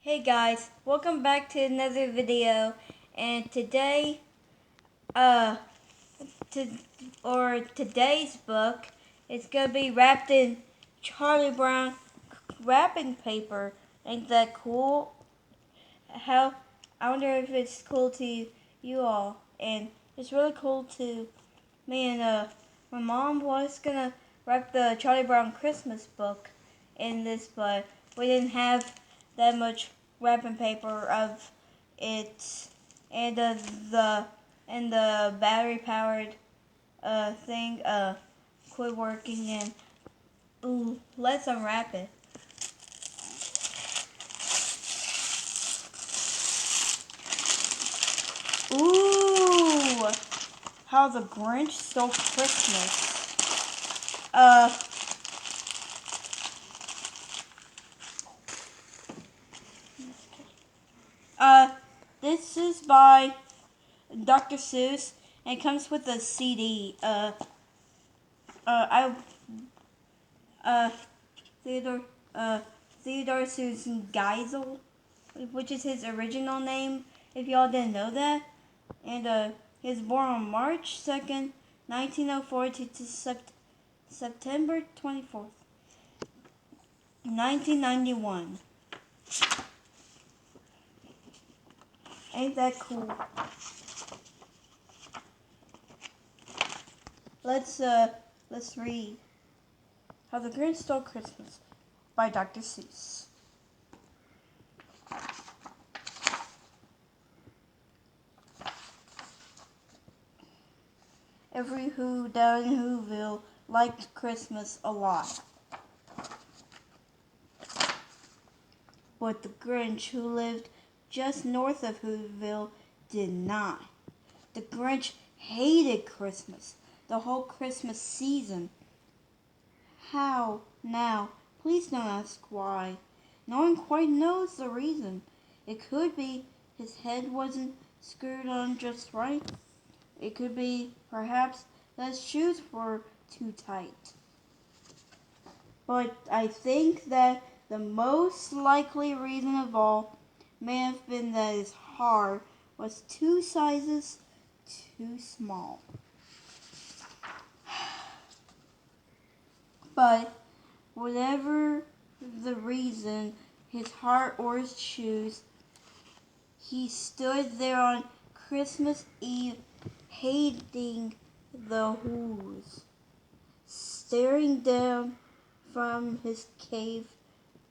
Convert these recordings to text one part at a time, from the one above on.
Hey guys, welcome back to another video. And today, uh, to, today's book is gonna be wrapped in Charlie Brown wrapping paper. Ain't that cool? How I wonder if it's cool to you all. And it's really cool to me. And my mom was gonna wrap the Charlie Brown Christmas book in this, but we didn't have that much wrapping paper of it, and the and the battery powered thing quit working. And ooh, let's unwrap it. Ooh, how the Grinch stole Christmas. Uh, uh, this is by Dr. Seuss, and it comes with a CD. I uh, Theodore uh, Theodore Susan Geisel, which is his original name, if y'all didn't know that. And he was born on March 2nd, 1904 to September 24th, 1991. Ain't that cool? Let's let's read How the Grinch Stole Christmas by Dr. Seuss. Every Who down in Whoville liked Christmas a lot. But the Grinch, who lived just north of Whoville, did not. The Grinch hated Christmas, the whole Christmas season. How now? Please don't ask why. No one quite knows the reason. It could be his head wasn't screwed on just right. It could be, perhaps, that his shoes were too tight. But I think that the most likely reason of all may have been that his heart was two sizes too small. But whatever the reason, his heart or his shoes, he stood there on Christmas Eve hating the Who's, staring down from his cave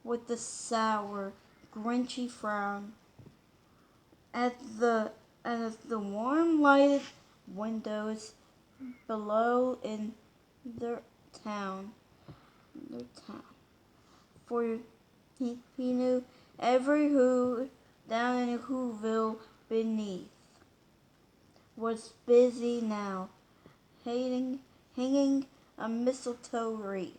with a sour, grinchy frown at the warm lighted windows below in their town. Their town. For he knew every Who down in Whoville beneath was busy now, hanging a mistletoe wreath.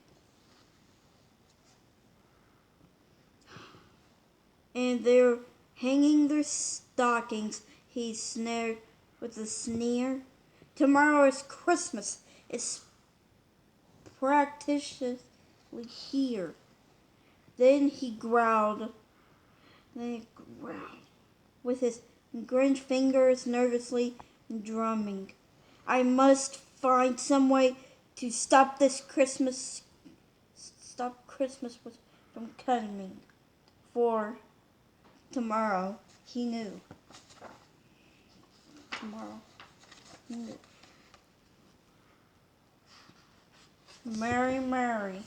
And they're hanging their stockings, he snared with a sneer. Tomorrow is Christmas. It's practically here. Then he growled. With his Grinch fingers nervously drumming. I must find some way to stop Christmas from coming. For tomorrow, he knew. Tomorrow, he knew. Mary, Mary.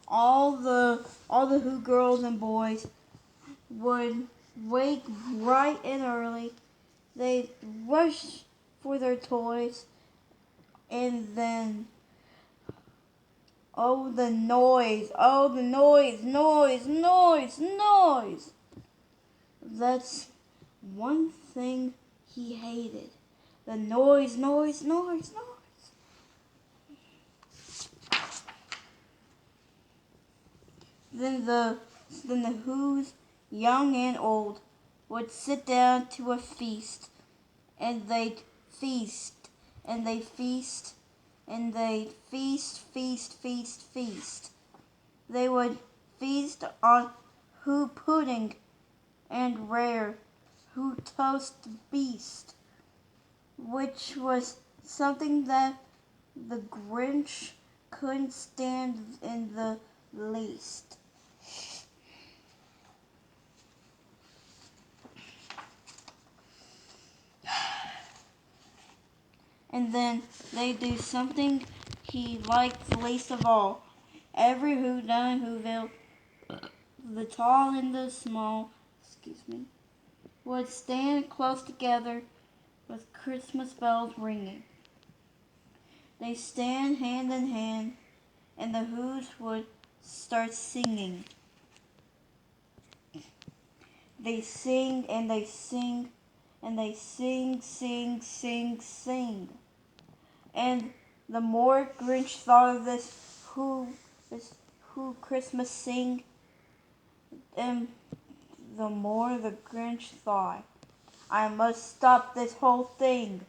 All the Who girls and boys would wake bright and early. They'd rush for their toys, and then oh the noise. That's one thing he hated. The noise. Then the Who's, young and old, would sit down to a feast, and they'd feast, and they'd feast, and they'd feast. They would feast on who pudding and rare, who toast the beast, which was something that the Grinch couldn't stand in the least. And then they do something he liked least of all. Every Who Done Whoville, the tall and the small, would stand close together with Christmas bells ringing. They stand hand in hand, and the Who's would start singing. They sing and they sing and they sing, sing, sing, sing. And the more Grinch thought of this Who Christmas sing, and the more the Grinch thought, I must stop this whole thing.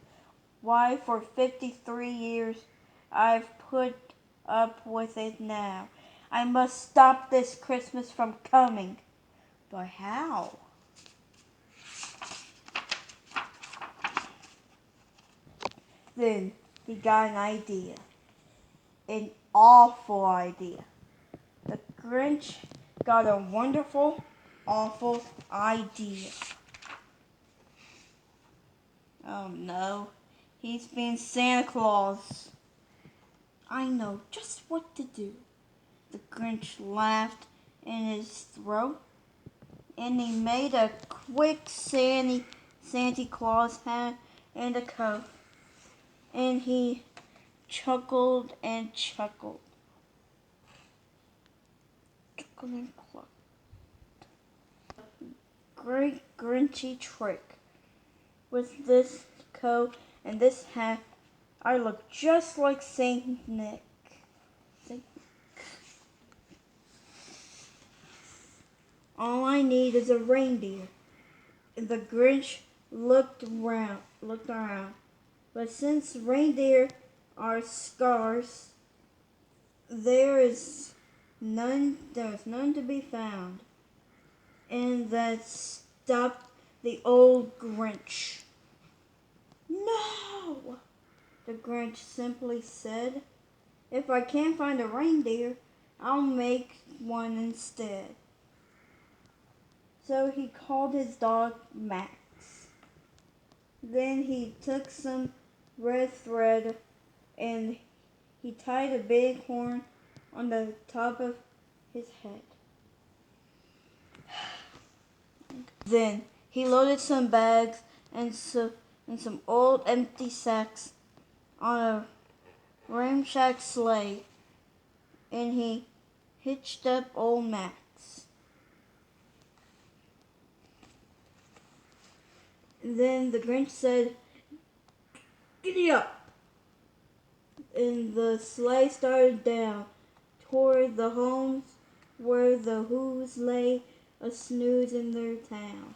Why, for 53 years I've put up with it now. I must stop this Christmas from coming. But how? Then he got an idea. An awful idea. The Grinch got a wonderful, awful idea. Oh no, he's being Santa Claus. I know just what to do. The Grinch laughed in his throat, and he made a quick Santa Claus hat and a coat. And he chuckled and chuckled. Chuckling cluck. Great Grinchy trick. With this coat and this hat, I look just like Saint Nick. All I need is a reindeer. The Grinch looked around. But since reindeer are scarce, there's none to be found. And that stopped the old Grinch. No, the Grinch simply said. If I can't find a reindeer, I'll make one instead. So he called his dog Max. Then he took some red thread and he tied a big horn on the top of his head. Then he loaded some bags and some old empty sacks on a ramshackle sleigh, and he hitched up old Max. Then the Grinch said, "Giddy up!" And the sleigh started down toward the homes where the Who's lay a snooze in their town.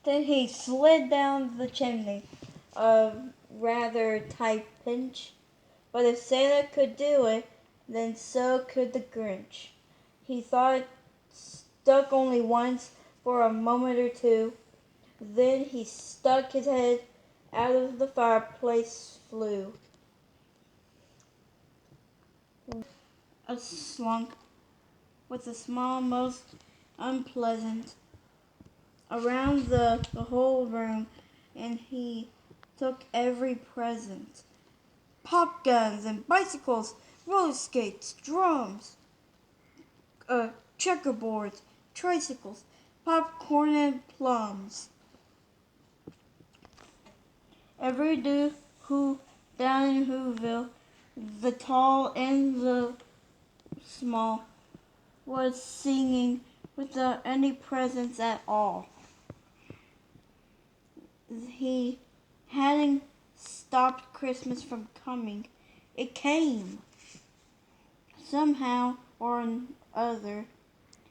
Then he slid down the chimney, a rather tight pinch, but if Santa could do it, then so could the Grinch. He thought it stuck only once for a moment or two. Then he stuck his head out of the fireplace flue. A slunk with a smell most unpleasant around the whole room, and he took every present. Pop guns and bicycles, roller skates, drums, checkerboards, tricycles, popcorn and plums. Every dude who down in Whoville, the tall and the small, was singing without any presents at all. He hadn't stopped Christmas from coming. It came. Somehow or other,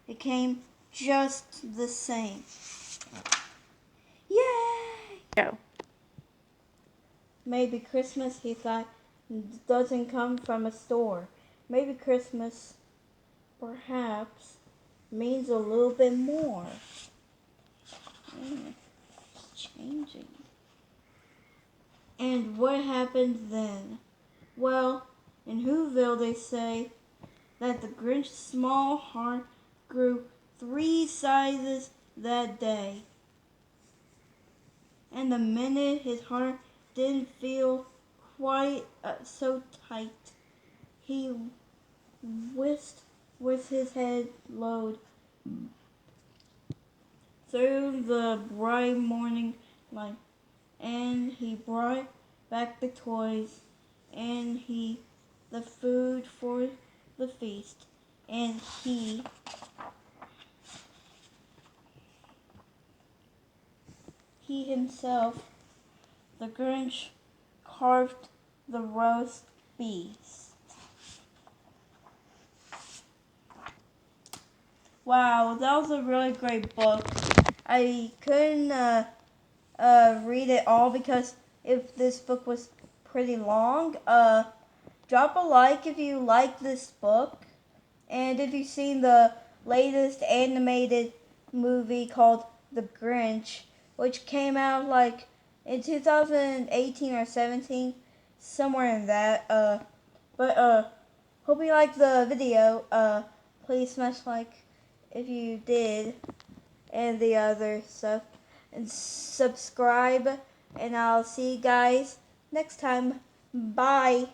it came just the same. Yay! Go. Maybe Christmas, he thought, doesn't come from a store. Maybe Christmas perhaps means a little bit more. It's changing. And what happened then? Well, in Whoville they say that the Grinch's small heart grew 3 sizes that day. And the minute his heart didn't feel quite so tight, he whisked with his head lowered through the bright morning light, and he brought back the toys and the food for the feast, and he himself, the Grinch, carved the roast beast. Wow, that was a really great book. I couldn't read it all because if this book was pretty long. Drop a like if you like this book, and if you've seen the latest animated movie called The Grinch, which came out like in 2018 or 17, somewhere in that. Hope you liked the video. Please smash like if you did, and the other stuff, and subscribe, and I'll see you guys next time. Bye.